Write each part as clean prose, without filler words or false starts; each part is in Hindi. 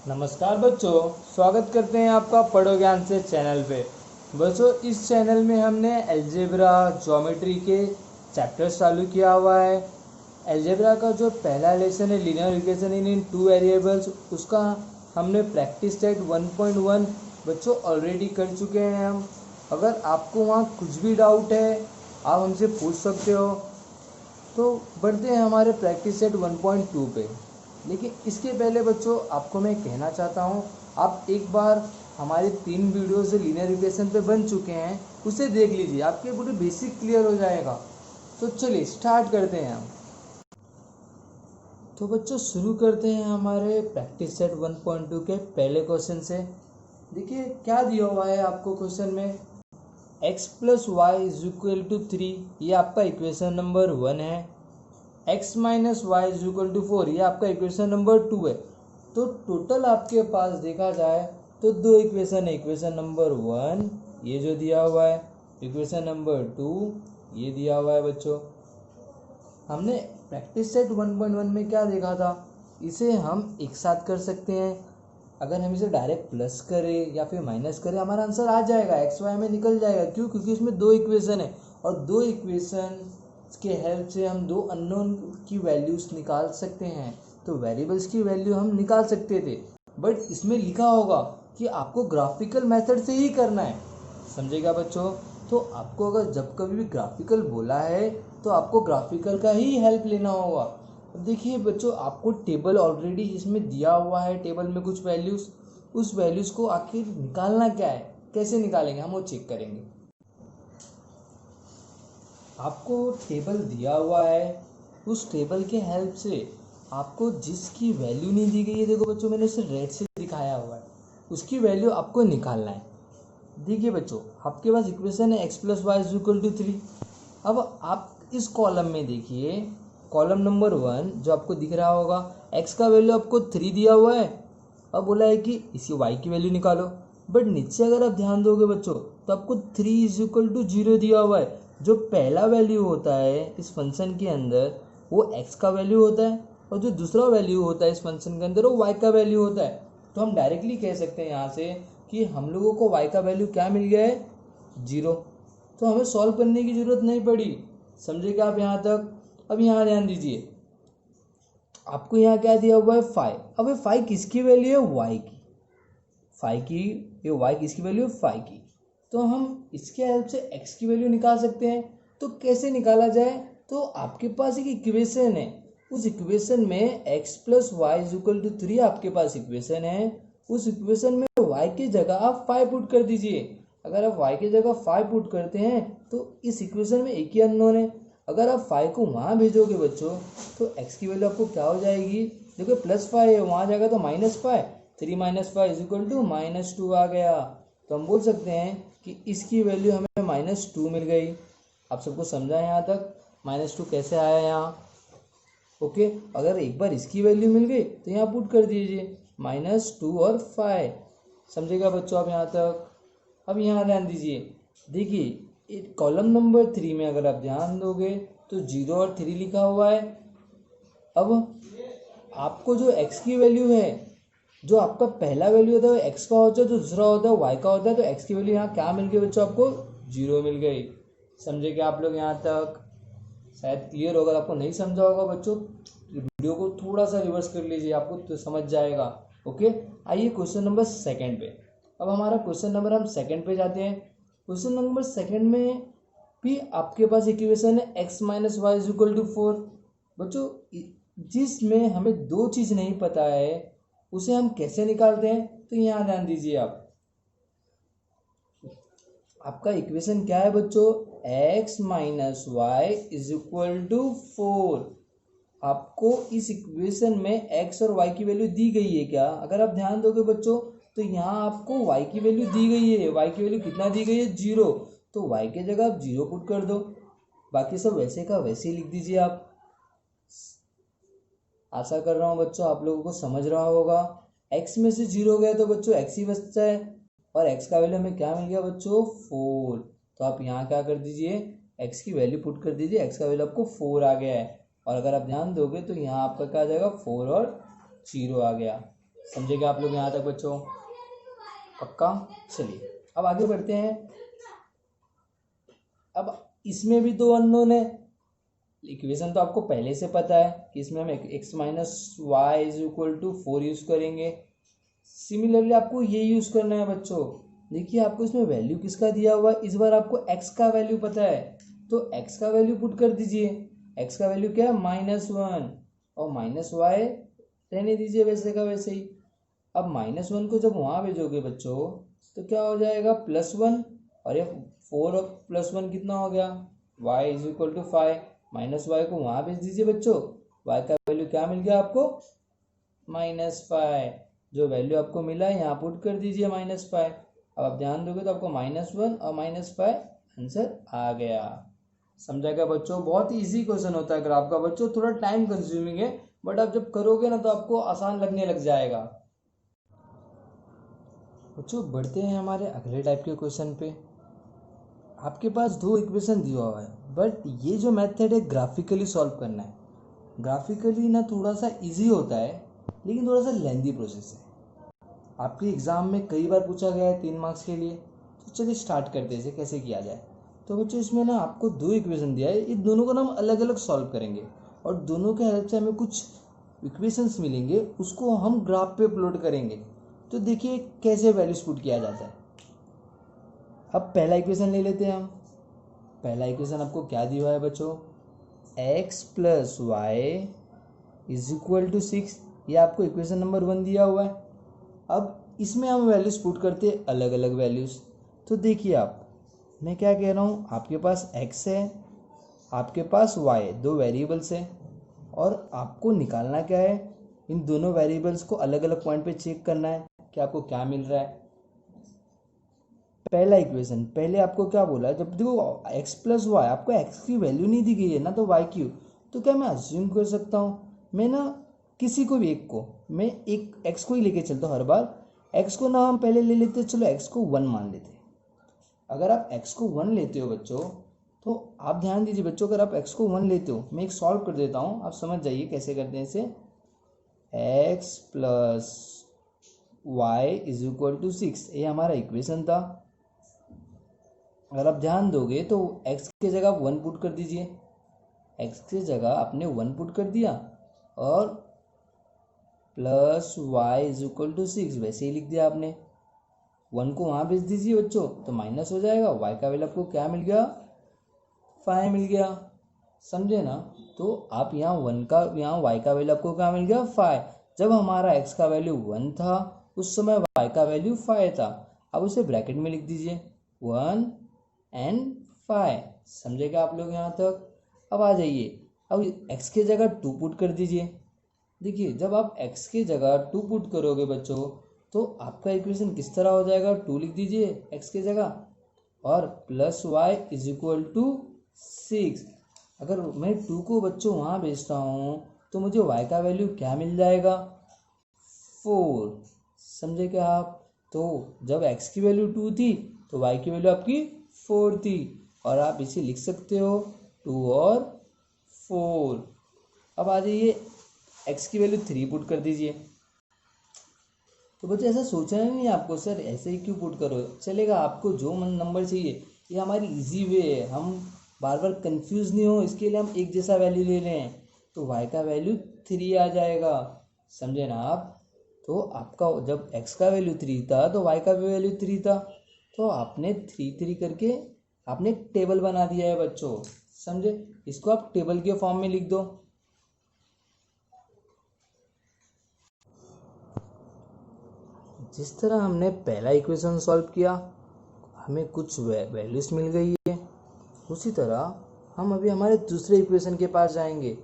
नमस्कार बच्चों, स्वागत करते हैं आपका पढ़ो ज्ञान से चैनल पे। बच्चों, इस चैनल में हमने अलजेब्रा ज्योमेट्री के चैप्टर्स चालू किया हुआ है। अलजेब्रा का जो पहला लेसन है linear equation in two variables, उसका हमने प्रैक्टिस सेट 1.1 बच्चों ऑलरेडी कर चुके हैं हम। अगर आपको वहाँ कुछ भी डाउट है आप हमसे पूछ सकते हो। तो बढ़ते हैं हमारे प्रैक्टिस सेट 1.2 पे। लेकिन इसके पहले बच्चों आपको मैं कहना चाहता हूँ, आप एक बार हमारे 3 वीडियोस जो लीनियर इक्वेशन पे बन चुके हैं उसे देख लीजिए, आपके पूरे बेसिक क्लियर हो जाएगा। तो चलिए स्टार्ट करते हैं हम। तो बच्चों शुरू करते हैं हमारे प्रैक्टिस सेट 1.2 के पहले क्वेश्चन से। देखिए क्या दिया हुआ है आपको क्वेश्चन में, x + y = 3, ये आपका इक्वेशन नंबर 1 है। x - y = 4, ये आपका इक्वेशन नंबर 2 है। तो टोटल आपके पास देखा जाए तो दो इक्वेशन है, इक्वेशन नंबर 1 ये जो दिया हुआ है, इक्वेशन नंबर 2 ये दिया हुआ है। बच्चों हमने प्रैक्टिस सेट 1.1 में क्या देखा था, इसे हम एक साथ कर सकते हैं। अगर हम इसे डायरेक्ट प्लस करें या फिर माइनस करें हमारा आंसर आ जाएगा, एक्स वाई में निकल जाएगा। क्यों? क्योंकि इसमें दो इक्वेशन है और दो इक्वेशन के हेल्प से हम दो अननोन की वैल्यूज निकाल सकते हैं। तो वेरिएबल्स की वैल्यू हम निकाल सकते थे, बट इसमें लिखा होगा कि आपको ग्राफिकल मेथड से ही करना है। समझेगा बच्चों? तो आपको अगर जब कभी भी ग्राफिकल बोला है तो आपको ग्राफिकल का ही हेल्प लेना होगा। अब देखिए बच्चों, आपको टेबल ऑलरेडी इसमें दिया हुआ है, टेबल में कुछ वैल्यूज़, उस वैल्यूज़ को आखिर निकालना क्या है, कैसे निकालेंगे हम वो चेक करेंगे। आपको टेबल दिया हुआ है, उस टेबल के हेल्प से आपको जिसकी वैल्यू नहीं दी गई है, देखो बच्चों मैंने उसे रेड से दिखाया हुआ है, उसकी वैल्यू आपको निकालना है। देखिए बच्चों, आपके पास इक्वेशन है x + y = 3। अब आप इस कॉलम में देखिए, कॉलम नंबर 1 जो आपको दिख रहा होगा, x का वैल्यू आपको 3 दिया हुआ है। अब बोला है कि इसी y की वैल्यू निकालो, बट नीचे अगर आप ध्यान दोगे बच्चों तो आपको 3 = 0 दिया हुआ है। जो पहला वैल्यू होता है इस फंक्शन के अंदर वो x का वैल्यू होता है, और जो दूसरा वैल्यू होता है इस फंक्शन के अंदर वो y का वैल्यू होता है। तो हम डायरेक्टली कह सकते हैं यहाँ से कि हम लोगों को y का वैल्यू क्या मिल गया है, 0। तो हमें सॉल्व करने की ज़रूरत नहीं पड़ी। समझे क्या आप यहाँ तक? अब यहाँ ध्यान दीजिए, आपको यहाँ क्या दिया हुआ है, 5। अब ये 5 किसकी वैल्यू है, y की। 5 की ये y किसकी वैल्यू है, 5 की। तो हम इसके हेल्प से x की वैल्यू निकाल सकते हैं। तो कैसे निकाला जाए, तो आपके पास एक इक्वेशन है, उस इक्वेशन में x + y = 3 आपके पास इक्वेशन है। उस इक्वेशन में y की जगह आप 5 पुट कर दीजिए। अगर आप y की जगह 5 पुट करते हैं तो इस इक्वेशन में एक ही अननोन है। अगर आप 5 को वहाँ भेजोगे बच्चों तो x की वैल्यू आपको क्या हो जाएगी, देखो +5 है, वहाँ जाएगा तो -5, 3 - 5 = -2 आ गया। तो हम बोल सकते हैं कि इसकी वैल्यू हमें -2 मिल गई। आप सबको समझा यहाँ तक -2 कैसे आया यहाँ? ओके, अगर एक बार इसकी वैल्यू मिल गई तो यहाँ पुट कर दीजिए -2 और 5। समझेगा बच्चों आप यहाँ तक? अब यहाँ ध्यान दीजिए, देखिए कॉलम नंबर 3 में अगर आप ध्यान दोगे तो 0 और 3 लिखा हुआ है। अब आपको जो x की वैल्यू है, जो आपका पहला वैल्यू होता है वो x का होता है, जो दूसरा होता है y का होता है। तो x की वैल्यू यहाँ क्या मिल गई बच्चों, आपको 0 मिल गई। समझे क्या आप लोग यहाँ तक? शायद क्लियर होगा। आपको नहीं समझा होगा बच्चों, वीडियो को थोड़ा सा रिवर्स कर लीजिए, आपको तो समझ जाएगा। ओके, आइए क्वेश्चन नंबर 2 पे। अब हमारा क्वेश्चन नंबर हम 2 पे जाते हैं। क्वेश्चन नंबर 2 में भी आपके पास इक्वेशन है x - y = 4। बच्चों जिसमें हमें दो चीज़ नहीं पता है उसे हम कैसे निकालते हैं, तो यहाँ ध्यान दीजिए आप, आपका इक्वेशन क्या है बच्चों, x - y = 4। आपको इस इक्वेशन में x और y की वैल्यू दी गई है क्या? अगर आप ध्यान दोगे बच्चों तो यहाँ आपको y की वैल्यू दी गई है। y की वैल्यू कितना दी गई है, 0। तो y की जगह आप 0 पुट कर दो, बाकी सब वैसे का वैसे ही लिख दीजिए आप। आशा कर रहा हूँ बच्चों आप लोगों को समझ रहा होगा। x में से 0 गया तो बच्चों x ही बचता है, और x का वैल्यू हमें क्या मिल गया बच्चों, 4। तो आप यहाँ क्या कर दीजिए, x की वैल्यू पुट कर दीजिए, x का वैल्यू आपको 4 आ गया है। और अगर आप ध्यान दोगे तो यहाँ आपका क्या आ जाएगा, 4 और 0 आ गया। समझेगा आप लोग यहाँ तक बच्चों? पक्का? चलिए अब आगे बढ़ते हैं। अब इसमें भी दो अननोन है। इक्वेशन तो आपको पहले से पता है कि इसमें हम x minus y is equal to 4 use करेंगे। सिमिलरली आपको ये यूज करना है बच्चों। देखिए आपको इसमें वैल्यू किसका दिया हुआ है, इस बार आपको x का वैल्यू पता है तो x का वैल्यू पुट कर दीजिए। x का वैल्यू क्या है -1 और माइनस वाई रहने दीजिए वैसे का वैसे ही। अब -1 को जब वहाँ भेजोगे बच्चों तो क्या हो जाएगा +1 और ये 4 और +1 कितना हो गया y is equal to 5 minus y को वहाँ भेज दीजिए बच्चों। y का वैल्यू क्या मिल गया आपको -5। जो वैल्यू आपको मिला है यहाँ पुट कर दीजिए -5। अब आप ध्यान दोगे तो आपको -1 और -5 आंसर आ गया। समझा क्या बच्चों? बहुत ही इजी क्वेश्चन होता है ग्राफ का बच्चों, थोड़ा टाइम कंज्यूमिंग है बट आप जब करोगे ना तो आपको आसान लगने लग जाएगा। बच्चों बढ़ते हैं हमारे अगले टाइप के क्वेश्चन पे। आपके पास दो इक्वेशन दिया हुआ है बट ये जो मेथड है ग्राफिकली सॉल्व करना है। ग्राफिकली ना थोड़ा सा इजी होता है लेकिन थोड़ा सा लेंदी प्रोसेस है। आपके एग्ज़ाम में कई बार पूछा गया है 3 मार्क्स के लिए। तो चलिए स्टार्ट करते हैं इसे कैसे किया जाए। तो बच्चों इसमें ना आपको दो इक्वेशन दिया है, इन दोनों को ना हम अलग अलग सॉल्व करेंगे और दोनों के हेल्प से हमें कुछ इक्वेशंस मिलेंगे, उसको हम ग्राफ पे प्लॉट करेंगे। तो देखिए कैसे वैल्यूज पुट किया जाता है। अब पहला इक्वेशन ले लेते हैं हम। पहला इक्वेशन आपको क्या दिया हुआ है बच्चों, x plus y is equal to 6। ये आपको इक्वेशन नंबर 1 दिया हुआ है। अब इसमें हम वैल्यूज पुट करते हैं अलग अलग वैल्यूज। तो देखिए आप, मैं क्या कह रहा हूँ, आपके पास x है, आपके पास y, दो वेरिएबल्स हैं और आपको निकालना क्या है, इन दोनों वेरिएबल्स को अलग अलग पॉइंट पे चेक करना है कि आपको क्या मिल रहा है। पहला इक्वेशन, पहले आपको क्या बोला, जब देखो x प्लस वाई, आपको x की वैल्यू नहीं दी गई है ना तो y की, तो क्या मैं अज्यूम कर सकता हूँ, मैं ना किसी को भी एक को, मैं एक x को ही लेके चलता हूँ हर बार। x को ना हम पहले ले लेते, चलो x को 1 मान लेते। अगर आप x को 1 लेते हो बच्चों तो आप ध्यान दीजिए बच्चों, अगर आप x को 1 लेते हो, मैं एक सॉल्व कर देता हूँ, आप समझ जाइए कैसे करते हैं इसे। x plus y is equal to 6, ये हमारा इक्वेशन था। अगर आप ध्यान दोगे तो x की जगह आप 1 पुट कर दीजिए। x की जगह आपने 1 पुट कर दिया और plus y is equal to 6 वैसे ही लिख दिया आपने। 1 को वहाँ भेज दीजिए बच्चों तो माइनस हो जाएगा, y का वैल्यू आपको क्या मिल गया, 5 मिल गया। समझे ना? तो आप यहाँ 1 का, यहाँ y का वैल्यू आपको क्या मिल गया, 5। जब हमारा x का वैल्यू 1 था उस समय y का वैल्यू 5 था। अब उसे ब्रैकेट में लिख दीजिए 1 एंड 5। समझेगा आप लोग यहाँ तक? अब आ जाइए, अब x के जगह 2 पुट कर दीजिए। देखिए जब आप x की जगह 2 पुट करोगे बच्चों तो आपका इक्वेशन किस तरह हो जाएगा, 2 लिख दीजिए x की जगह और plus y is equal to 6। अगर मैं 2 को बच्चों वहाँ भेजता हूँ तो मुझे y का वैल्यू क्या मिल जाएगा, 4। समझे क्या आप? तो जब x की वैल्यू 2 थी तो y की वैल्यू आपकी 4 थी और आप इसे लिख सकते हो 2 और 4। अब आ जाइए x की वैल्यू 3 पुट कर दीजिए। तो बच्चे ऐसा सोचना नहीं आपको सर ऐसे ही क्यों पुट करो, चलेगा, आपको जो नंबर चाहिए, ये हमारी इजी वे है, हम बार बार कंफ्यूज नहीं हो इसके लिए हम एक जैसा वैल्यू ले रहे हैं। तो y का वैल्यू 3 आ जाएगा। समझे ना आप? तो आपका जब x का वैल्यू 3 था तो y का भी वैल्यू 3 था, तो आपने 3 3 करके आपने एक टेबल बना दिया है बच्चों। समझे? इसको आप टेबल के फॉर्म में लिख दो। जिस तरह हमने पहला इक्वेशन सॉल्व किया, हमें कुछ वैल्यूज मिल गई है, उसी तरह हम अभी हमारे दूसरे इक्वेशन के पास जाएंगे।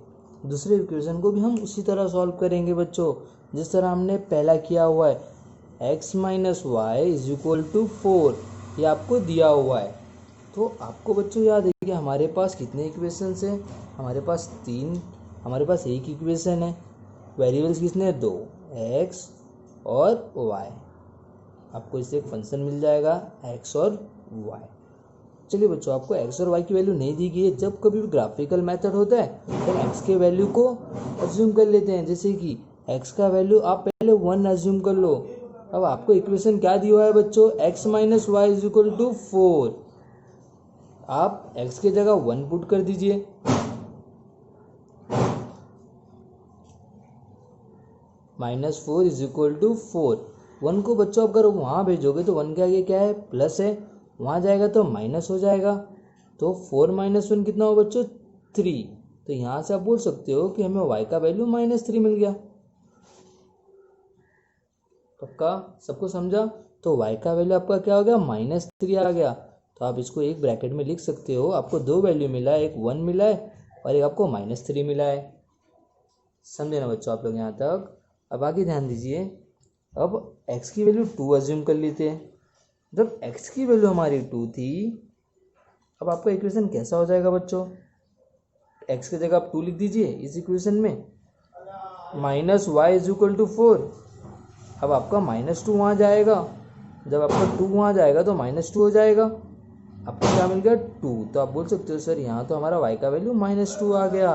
दूसरे इक्वेशन को भी हम उसी तरह सॉल्व करेंगे बच्चों, जिस तरह हमने पहला किया हुआ है। x minus y is equal to 4, ये आपको दिया हुआ है। तो आपको बच्चों याद है कि हमारे पास कितने इक्वेशंस हैं, हमारे पास 3, हमारे पास एक इक्वेशन है, वेरिएबल्स कितने हैं, 2, x और y। आपको इससे एक फंक्शन मिल जाएगा x और y। चलिए बच्चों, आपको x और y की वैल्यू नहीं दी गई है, जब कभी भी ग्राफिकल मेथड होता है तो x के वैल्यू को अज्यूम कर लेते हैं, जैसे कि एक्स का वैल्यू आप पहले 1 अज्यूम कर लो। अब आपको इक्वेशन क्या दिया हुआ है बच्चों, x minus y is equal to 4। आप x की जगह 1 पुट कर दीजिए, -4 इज इक्वल टू 4। 1 को बच्चों अगर वहाँ भेजोगे तो 1 के आगे क्या है, प्लस है, वहाँ जाएगा तो माइनस हो जाएगा। तो 4 माइनस 1 कितना हो बच्चों, 3। तो यहाँ से आप बोल सकते हो कि हमें y का वैल्यू -3 मिल गया। पक्का सबको समझा? तो y का वैल्यू आपका क्या हो गया, -3 आ गया। तो आप इसको एक ब्रैकेट में लिख सकते हो, आपको 2 वैल्यू मिला है, एक 1 मिला है और एक आपको -3 मिला है। समझे ना बच्चों आप लोग यहाँ तक? अब आगे ध्यान दीजिए। अब x की वैल्यू 2 अज्यूम कर लेते हैं। जब x की वैल्यू हमारी 2 थी, अब आपका इक्वेशन कैसा हो जाएगा बच्चों, x की जगह आप 2 लिख दीजिए इस इक्वेशन में, -y इज इक्वल टू 4। अब आपका -2 वहाँ जाएगा, जब आपका 2 वहाँ जाएगा तो -2 हो जाएगा। आपको क्या मिल गया, 2। तो आप बोल सकते हो सर यहाँ तो हमारा y का वैल्यू -2 आ गया।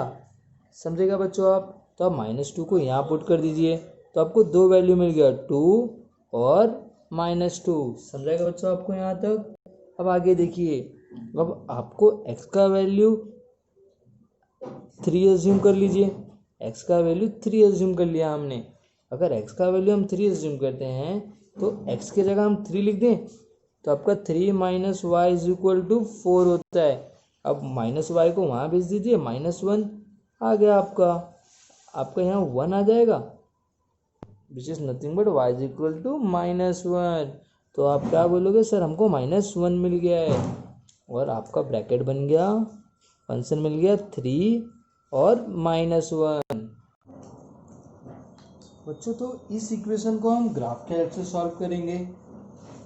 समझेगा बच्चों आप? तो आप -2 को यहाँ पुट कर दीजिए, तो आपको 2 वैल्यू मिल गया, 2 और -2। समझेगा बच्चों आपको यहाँ तक? अब आगे देखिए। अब आपको x का वैल्यू 3 अज्यूम कर लीजिए। x का वैल्यू 3 अज्यूम कर लिया हमने। अगर x का वैल्यू हम 3 अज्यूम करते हैं तो x की जगह हम 3 लिख दें तो आपका 3 minus y is equal to 4 होता है। अब माइनस वाई को वहाँ भेज दीजिए, -1 आ गया आपका यहाँ 1 आ जाएगा, which is nothing but y is equal to -1। तो आप क्या बोलोगे, सर हमको -1 मिल गया है, और आपका ब्रैकेट बन गया, फंक्शन मिल गया 3 और -1। बच्चों तो इस इक्वेशन को हम ग्राफ के हेल्प से सॉल्व करेंगे।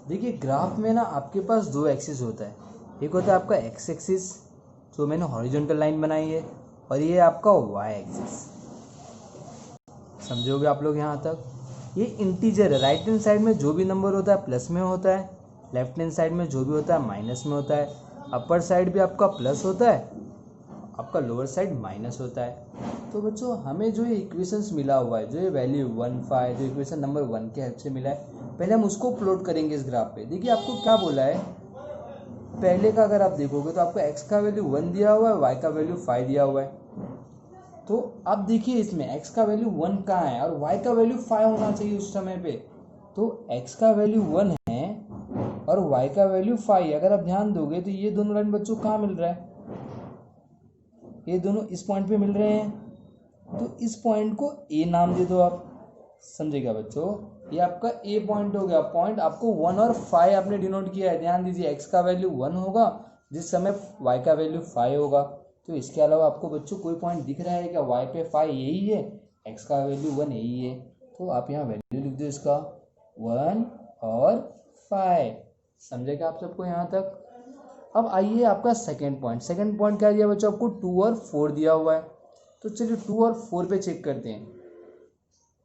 देखिए ग्राफ में ना आपके पास 2 एक्सिस होता है। एक होता है आपका x एक्सिस जो मैंने हॉरिजॉन्टल लाइन बनाई है, और ये आपका y एक्सिस। समझोगे आप लोग यहाँ तक? ये इंटीजर है। राइट हैंड साइड में जो भी नंबर होता है प्लस में होता है, लेफ्ट हैंड साइड में जो भी होता है माइनस में होता है। अपर साइड भी आपका प्लस होता है, आपका लोअर साइड माइनस होता है। तो बच्चों हमें जो ये इक्वेशंस मिला हुआ है, जो ये वैल्यू 1 5 जो इक्वेशन नंबर 1 के हेल्प से मिला है, पहले हम उसको प्लॉट करेंगे इस ग्राफ पे। देखिए आपको क्या बोला है, पहले का अगर आप देखोगे तो आपको x का वैल्यू 1 दिया हुआ है, y का वैल्यू 5 दिया हुआ है। तो अब देखिए इसमें x का वैल्यू 1 कहाँ है और y का वैल्यू 5 होना चाहिए उस समय पे। तो x का वैल्यू 1 है और y का वैल्यू 5 है। अगर आप ध्यान दोगे तो ये दोनों लाइन बच्चों कहाँ मिल रहा है, ये दोनों इस पॉइंट पे मिल रहे हैं। तो इस पॉइंट को a नाम दे दो आप। समझेगा बच्चों? ये आपका a पॉइंट हो गया। पॉइंट आपको 1 और 5 आपने डिनोट किया है। ध्यान दीजिए x का वैल्यू 1 होगा जिस समय y का वैल्यू 5 होगा। तो इसके अलावा आपको बच्चों कोई पॉइंट दिख रहा है क्या, y पे 5 यही है, x का वैल्यू 1 यही है। तो आप यहाँ वैल्यू लिख दो इसका 1 और 5। समझेगा आप सबको यहाँ तक? अब आइए आपका सेकेंड पॉइंट। सेकेंड पॉइंट क्या दिया बच्चों आपको, 2 और 4 दिया हुआ है। तो चलिए 2 और 4 पे चेक करते हैं।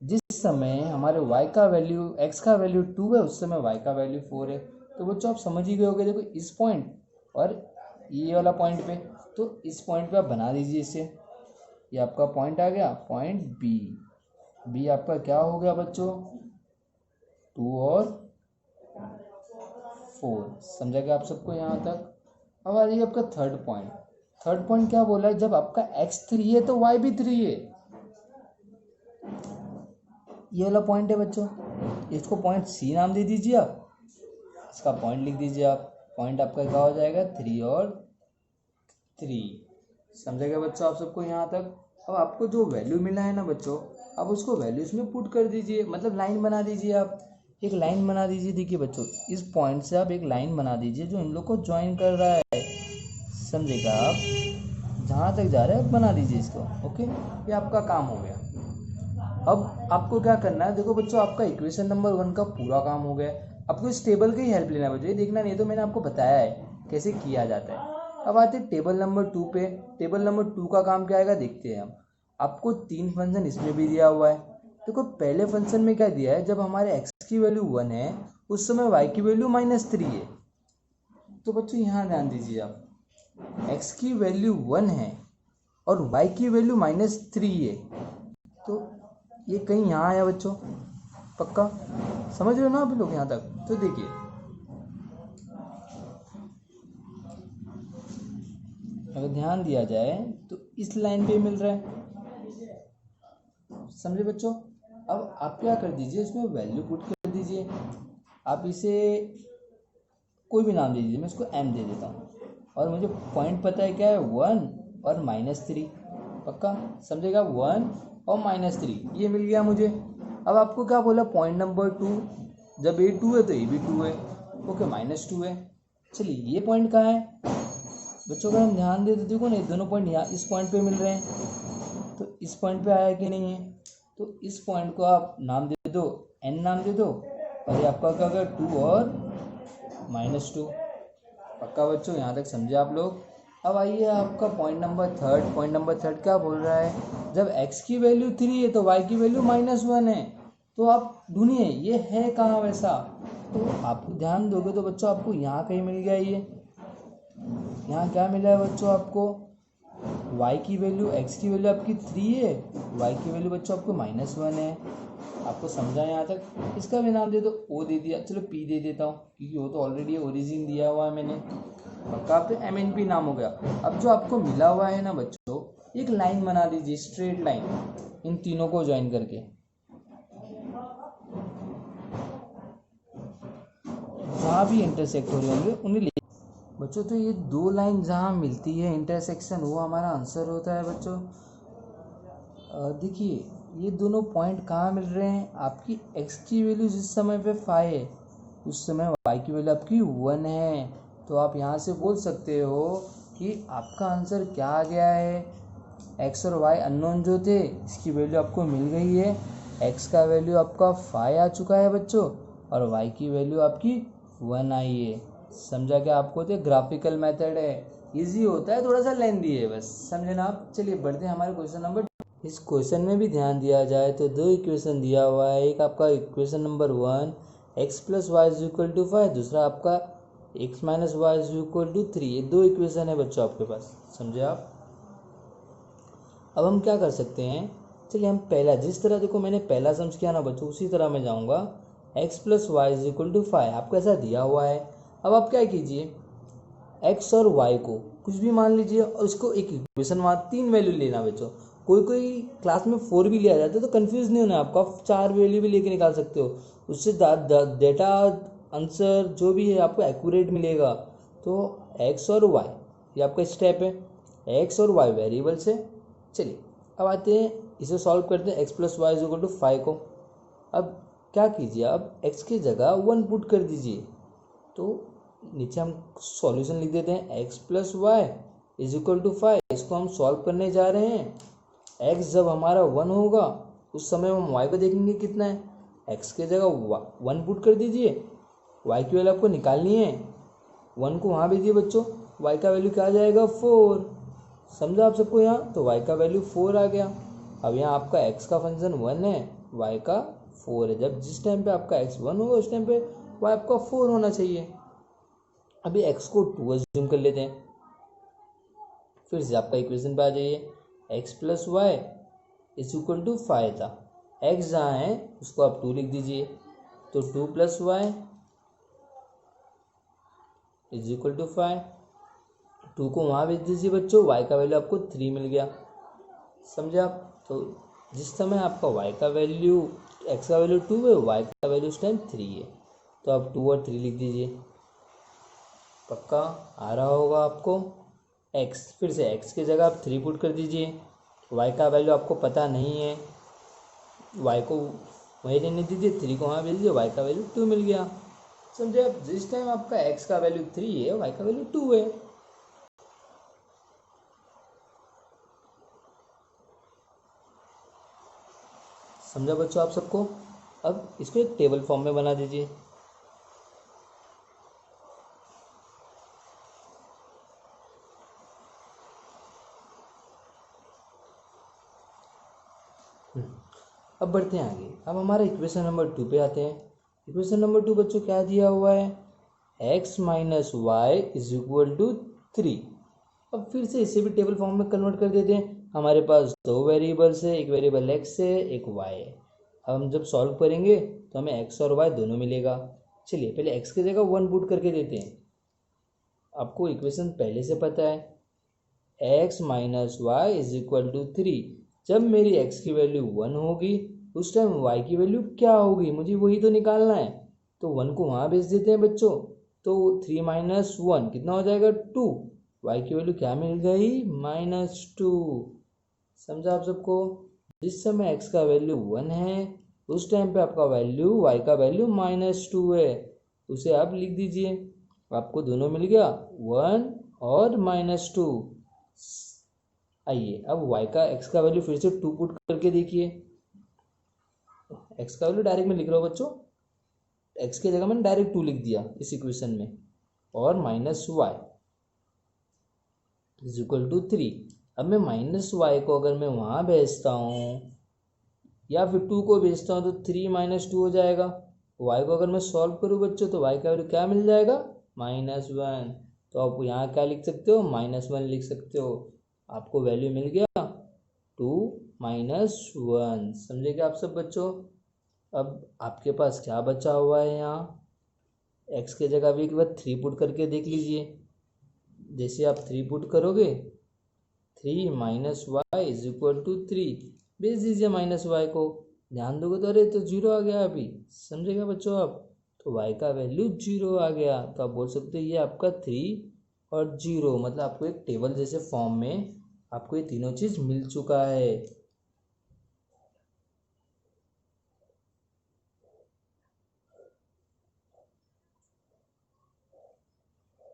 जिस समय हमारे y का वैल्यू x का वैल्यू 2 है उस समय y का वैल्यू 4 है। तो बच्चों आप समझ ही गए होंगे, देखो इस पॉइंट और ये वाला पॉइंट पे, तो इस पॉइंट पे आप बना दीजिए इसे। ये आपका पॉइंट आ गया, पॉइंट बी आपका क्या हो गया बच्चों, 2 और 4। समझेगा आप सबको यहाँ तक? अब आ जाइए आपका थर्ड पॉइंट। थर्ड पॉइंट क्या बोला है, जब आपका x 3 है तो y भी 3 है। ये वाला पॉइंट है बच्चों, इसको पॉइंट सी नाम दे दीजिए आप, इसका पॉइंट लिख दीजिए आप। पॉइंट आपका क्या हो जाएगा, 3 और 3। समझेगा बच्चों आप सबको यहाँ तक? अब आपको जो वैल्यू मिला है ना बच्चों, अब उसको वैल्यूज में पुट कर दीजिए, मतलब लाइन बना दीजिए आप। एक लाइन बना दीजिए। देखिए बच्चों इस पॉइंट से आप एक लाइन बना दीजिए जो इन लोग को ज्वाइन कर रहा है। समझेगा आप? जहाँ तक जा रहा है बना दीजिए इसको। ओके, ये आपका काम हो गया। अब आपको क्या करना है, देखो बच्चों आपका इक्वेशन नंबर 1 का पूरा काम हो गया। आपको इस टेबल की हेल्प लेना है बच्चों, ये देखना नहीं तो मैंने आपको बताया है कैसे किया जाता है। अब आते हैं टेबल नंबर 2 पे। टेबल नंबर 2 का काम क्या आएगा देखते हैं हम। आपको 3 फंक्शन इसमें भी दिया हुआ है। देखो पहले फंक्शन में क्या दिया है, जब हमारे x की वैल्यू 1 है उस समय y की वैल्यू -3 है। तो बच्चों यहाँ ध्यान दीजिए आप, x की वैल्यू 1 है और y की वैल्यू -3 है। तो ये कहीं यहाँ आया बच्चों, पक्का समझ रहे हो ना आप लोग यहाँ तक? तो देखिए अगर ध्यान दिया जाए तो इस लाइन पे मिल रहा है, समझे बच्चों? अब आप क्या कर दीजिए, इसमें वैल्यू पुट कर दीजिए। आप इसे कोई भी नाम दे दीजिए, मैं इसको m दे देता हूँ। और मुझे पॉइंट पता है क्या है, 1 और -3, पक्का समझेगा? 1 और -3 ये मिल गया मुझे। अब आपको क्या बोला, पॉइंट नंबर 2, जब ये 2 है तो ये भी 2 है, ओके -2 है। चलिए ये पॉइंट कहाँ है बच्चों? अगर हम ध्यान दें तो देखो ना, ये दोनों पॉइंट यहाँ इस पॉइंट पे मिल रहे हैं, तो इस पॉइंट पे आया कि नहीं है? तो इस पॉइंट को आप नाम दे दो, n नाम दे दो, और ये आपका क्या होगा, 2 और -2, पक्का बच्चों? यहाँ तक समझे आप लोग? अब आइए आपका point number third. Point number third क्या बोल रहा है, जब x की वैल्यू 3 है तो y की वैल्यू -1 है। तो आप ढूंढिए ये है कहाँ वैसा। तो आप ध्यान दोगे तो बच्चों आपको यहाँ कहीं मिल गया, ये यहाँ क्या मिला है बच्चों आपको, y की वैल्यू, x की वैल्यू आपकी 3 है, y की वैल्यू बच्चों आपको -1 है। आपको समझा यहाँ तक? इसका भी नाम दे दो, ओ दे दिया, चलो p दे देता हूँ क्योंकि वो तो ऑलरेडी ओरिजिन दिया हुआ है मैंने, पक्का? आप तो MNP नाम हो गया। अब जो आपको मिला हुआ है ना बच्चों, एक लाइन बना दीजिए, स्ट्रेट लाइन, इन तीनों को ज्वाइन करके, जहाँ भी इंटरसेक्ट हो रहे होंगे उन्हें बच्चों। तो ये दो लाइन जहाँ मिलती है इंटरसेक्शन, वो हमारा आंसर होता है बच्चों। देखिए ये दोनों पॉइंट कहाँ मिल रहे हैं, आपकी x की वैल्यू जिस समय पे 5 है उस समय y की वैल्यू आपकी 1 है। तो आप यहाँ से बोल सकते हो कि आपका आंसर क्या आ गया है, x और y अननोन जो थे इसकी वैल्यू आपको मिल गई है, x का वैल्यू आपका 5 आ चुका है बच्चों, और y की वैल्यू आपकी 1 आई है। समझा क्या आपको? तो ग्राफिकल मेथड है, इजी होता है, थोड़ा सा लेंदी है बस, समझे ना आप? चलिए बढ़ते हैं हमारे क्वेश्चन नंबर। इस क्वेश्चन में भी ध्यान दिया जाए तो दो इक्वेशन दिया हुआ है, एक आपका इक्वेशन नंबर 1 x + y = 5, दूसरा आपका x - y = 3। ये दो इक्वेशन है बच्चों आपके पास, समझे आप? अब हम क्या कर सकते हैं, चलिए हम पहला, जिस तरह देखो मैंने पहला सम्स किया ना बच्चों, उसी तरह मैं जाऊँगा। x + y = 5 आपको ऐसा दिया हुआ है। अब आप क्या कीजिए, x और y को कुछ भी मान लीजिए और उसको एक इक्वेशन, वहाँ 3 वैल्यू लेना बच्चों। कोई कोई क्लास में 4 भी लिया जाता है, तो कंफ्यूज नहीं होना आपको, आप 4 वैल्यू भी लेके निकाल सकते हो, उससे डेटा आंसर जो भी है आपको एक्यूरेट मिलेगा। तो x और y ये आपका स्टेप है, x और y वेरिएबल्स है। चलिए अब आते हैं, इसे सॉल्व करते हैं, x + y = 5 को। अब क्या कीजिए, अब x की जगह 1 पुट कर दीजिए, तो नीचे हम सॉल्यूशन लिख देते हैं, x + y = 5। इसको हम सॉल्व करने जा रहे हैं। x जब हमारा 1 होगा उस समय हम y को देखेंगे कितना है, x के जगह 1 पुट कर दीजिए, y की वैल्यू आपको निकालनी है, 1 को वहाँ भेजिए बच्चों, y का वैल्यू क्या आ जाएगा, 4। समझा आप सबको यहाँ? तो y का वैल्यू 4 आ गया। अब यहाँ आपका x का फंक्शन 1 है, y का 4 है। जब जिस टाइम पे आपका x 1 होगा उस टाइम पे y आपका 4 होना चाहिए। अभी x को 2 अज्यूम कर लेते हैं, फिर से आपका इक्वेशन पे आ जाइए, x + y = 5 था, x जहाँ है उसको आप 2 लिख दीजिए, तो 2 + y = 5। 2 को वहाँ भेज दीजिए बच्चों, y का वैल्यू आपको 3 मिल गया, समझे आप? तो जिस समय आपका y का वैल्यू, x का वैल्यू 2 है, y का वैल्यू उस टाइम 3 है, तो आप 2 और 3 लिख दीजिए, पक्का आ रहा होगा आपको। x, फिर से x की जगह आप 3 पुट कर दीजिए, y का वैल्यू आपको पता नहीं है, y को वहीं रहने दीजिए, 3 को वहाँ भेज दीजिए, y का वैल्यू 2 मिल गया। समझे आप? जिस टाइम आपका x का वैल्यू 3 है, y का वैल्यू 2 है। समझा बच्चों आप सबको? अब इसको एक टेबल फॉर्म में बना दीजिए। अब बढ़ते हैं आगे। अब हमारे इक्वेशन नंबर 2 पे आते हैं। इक्वेशन नंबर 2 बच्चों क्या दिया हुआ है, x - y = 3। अब फिर से इसे भी टेबल फॉर्म में कन्वर्ट कर देते हैं। हमारे पास दो वेरिएबल्स है, एक वेरिएबल एक्स है, एक वाई है। हम जब सॉल्व करेंगे तो हमें एक्स और वाई दोनों मिलेगा। चलिए पहले एक्स की जगह 1 पुट करके देते हैं। आपको इक्वेशन पहले से पता है, x minus y is equal to 3। जब मेरी x की वैल्यू 1 होगी उस टाइम y की वैल्यू क्या होगी, मुझे वही तो निकालना है। तो 1 को वहाँ भेज देते हैं बच्चों। तो 3 माइनस 1 कितना हो जाएगा 2। y की वैल्यू क्या मिल गई -2। समझा आप सबको। जिस समय x का वैल्यू 1 है उस टाइम पे आपका वैल्यू y का वैल्यू -2 है, उसे आप लिख दीजिए। आपको दोनों मिल गया 1 और -2। आइए अब y का x का वैल्यू फिर से 2 पुट करके देखिए। x का वैल्यू डायरेक्ट में लिख रहा हूँ बच्चों, x की जगह मैंने डायरेक्ट 2 लिख दिया इस इक्वेशन में, और minus y is equal to 3। अब मैं माइनस वाई को अगर मैं वहाँ भेजता हूँ या फिर 2 को भेजता हूँ तो 3 माइनस 2 हो जाएगा। y को अगर मैं सॉल्व करूँ बच्चों तो y का वैल्यू क्या मिल जाएगा -1। तो आप यहाँ क्या लिख सकते हो -1 लिख सकते हो। आपको वैल्यू मिल गया 2 -1। समझे क्या आप सब बच्चों। अब आपके पास क्या बचा हुआ है, यहाँ x की जगह भी एक बार 3 पुट करके देख लीजिए। जैसे आप 3 पुट करोगे 3 minus y is equal to 3, भेज दीजिए माइनस वाई को। ध्यान दोगे तो अरे तो 0 आ गया अभी। समझेगा बच्चों आप। तो y का वैल्यू 0 आ गया। तो आप बोल सकते हो ये आपका 3 और 0, मतलब आपको एक टेबल जैसे फॉर्म में आपको ये तीनों चीज़ मिल चुका है।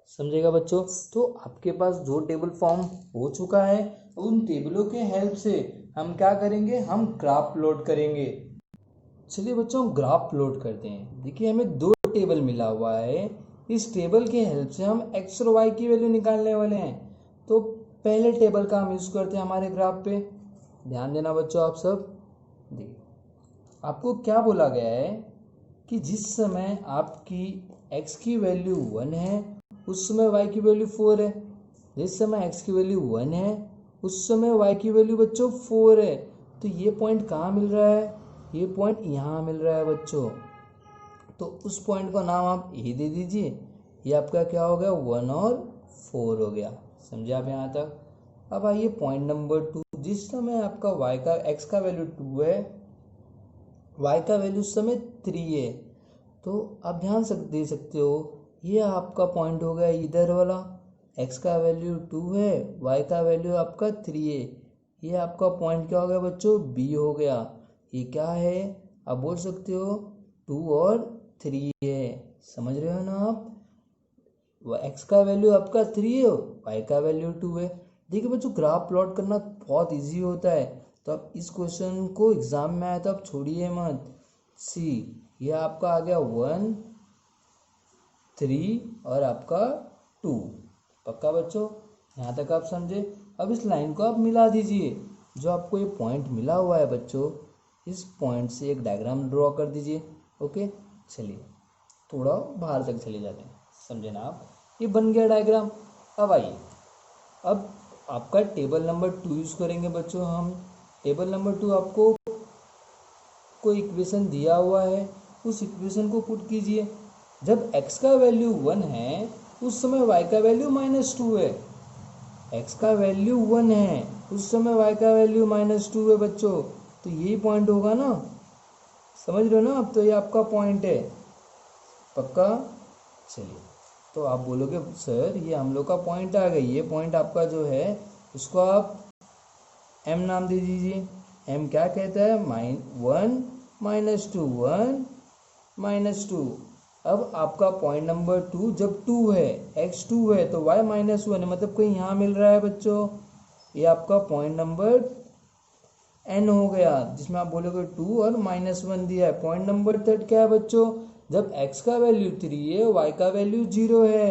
समझेगा बच्चों। तो आपके पास दो टेबल फॉर्म हो चुका है। उन टेबलों के हेल्प से हम क्या करेंगे, हम ग्राफ प्लॉट करेंगे। चलिए बच्चों हम ग्राफ प्लॉट करते हैं। देखिए हमें दो टेबल मिला हुआ है, इस टेबल के हेल्प से हम एक्स और वाई की वैल्यू निकालने वाले हैं। तो पहले टेबल का हम यूज़ करते हैं हमारे ग्राफ पे। ध्यान देना बच्चों आप सब। देखिए आपको क्या बोला गया है कि जिस समय आपकी x की वैल्यू 1 है उस समय y की वैल्यू 4 है। जिस समय x की वैल्यू 1 है उस समय y की वैल्यू बच्चों 4 है। तो ये पॉइंट कहाँ मिल रहा है, ये पॉइंट यहाँ मिल रहा है बच्चों। तो उस पॉइंट का नाम आप ए दे दीजिए। ये आपका क्या हो गया 1 और 4 हो गया। समझे आप यहाँ तक। अब आइए पॉइंट नंबर 2। जिस समय आपका x का वैल्यू 2 है, y का वैल्यू उस समय 3 है। तो आप ध्यान दे सकते हो, ये आपका पॉइंट हो गया इधर वाला। x का वैल्यू 2 है, y का वैल्यू आपका 3 है। ये आपका पॉइंट क्या हो गया बच्चों, b हो गया। ये क्या है, आप बोल सकते हो 2 और 3 है। समझ रहे हो ना आप। x का वैल्यू आपका 3 है, y का वैल्यू 2 है। देखिए बच्चों ग्राफ प्लॉट करना बहुत इजी होता है। तो आप इस क्वेश्चन को एग्जाम में आया तो आप छोड़िए मत। सी ये आपका आ गया 1 3 और आपका 2। पक्का बच्चों, यहाँ तक आप समझे। अब इस लाइन को आप मिला दीजिए। जो आपको ये पॉइंट मिला हुआ है बच्चों, इस पॉइंट से एक डायग्राम ड्रॉ कर दीजिए। ओके चलिए थोड़ा बाहर तक चले जाते हैं, समझे ना आप। ये बन गया डायग्राम। अब आइए, अब आपका टेबल नंबर 2 यूज़ करेंगे बच्चों हम। टेबल नंबर 2 आपको कोई इक्वेशन दिया हुआ है, उस इक्वेशन को पुट कीजिए। जब x का वैल्यू 1 है उस समय y का वैल्यू -2 है। x का वैल्यू 1 है उस समय y का वैल्यू -2 है बच्चों। तो यही पॉइंट होगा ना, समझ रहे हो ना। अब तो ये आपका पॉइंट है। पक्का। चलिए तो आप बोलोगे सर ये हम लोग का पॉइंट आ गई। ये पॉइंट आपका जो है उसको आप m नाम दे दीजिए। m क्या कहता है 1 -2 1 -2। अब आपका पॉइंट नंबर 2 जब 2 है, x 2 है तो y -1 है, मतलब कहीं यहाँ मिल रहा है बच्चों। ये आपका पॉइंट नंबर n हो गया, जिसमें आप बोलोगे 2 और -1 दिया है। पॉइंट नंबर 3 क्या है बच्चों, जब x का वैल्यू 3 है y का वैल्यू 0 है।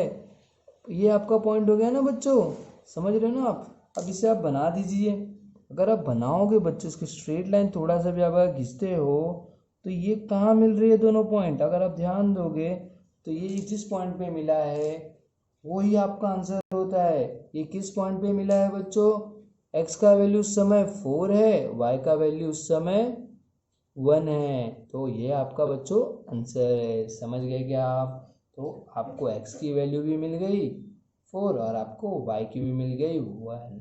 ये आपका पॉइंट हो गया ना बच्चों, समझ रहे हो ना आप। अब इसे आप बना दीजिए। अगर आप बनाओगे बच्चों इसकी स्ट्रेट लाइन थोड़ा सा भी आप खींचते हो तो ये कहाँ मिल रही है दोनों पॉइंट, अगर आप ध्यान दोगे तो ये जिस पॉइंट पे मिला है वही आपका आंसर होता है। ये किस पॉइंट पे मिला है बच्चों, x का वैल्यू उस समय 4 है, y का वैल्यू उस समय 1 है। तो ये आपका बच्चों आंसर है। समझ गए क्या आप? तो आपको x की वैल्यू भी मिल गई 4 और आपको y की भी मिल गई 1।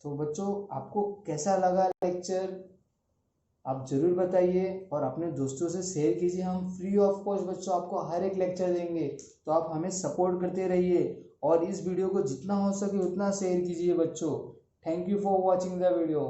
तो बच्चों आपको कैसा लगा लेक्चर, आप जरूर बताइए और अपने दोस्तों से शेयर कीजिए। हम फ्री ऑफ कॉस्ट बच्चों आपको हर एक लेक्चर देंगे, तो आप हमें सपोर्ट करते रहिए और इस वीडियो को जितना हो सके उतना शेयर कीजिए बच्चों। Thank you for watching the video.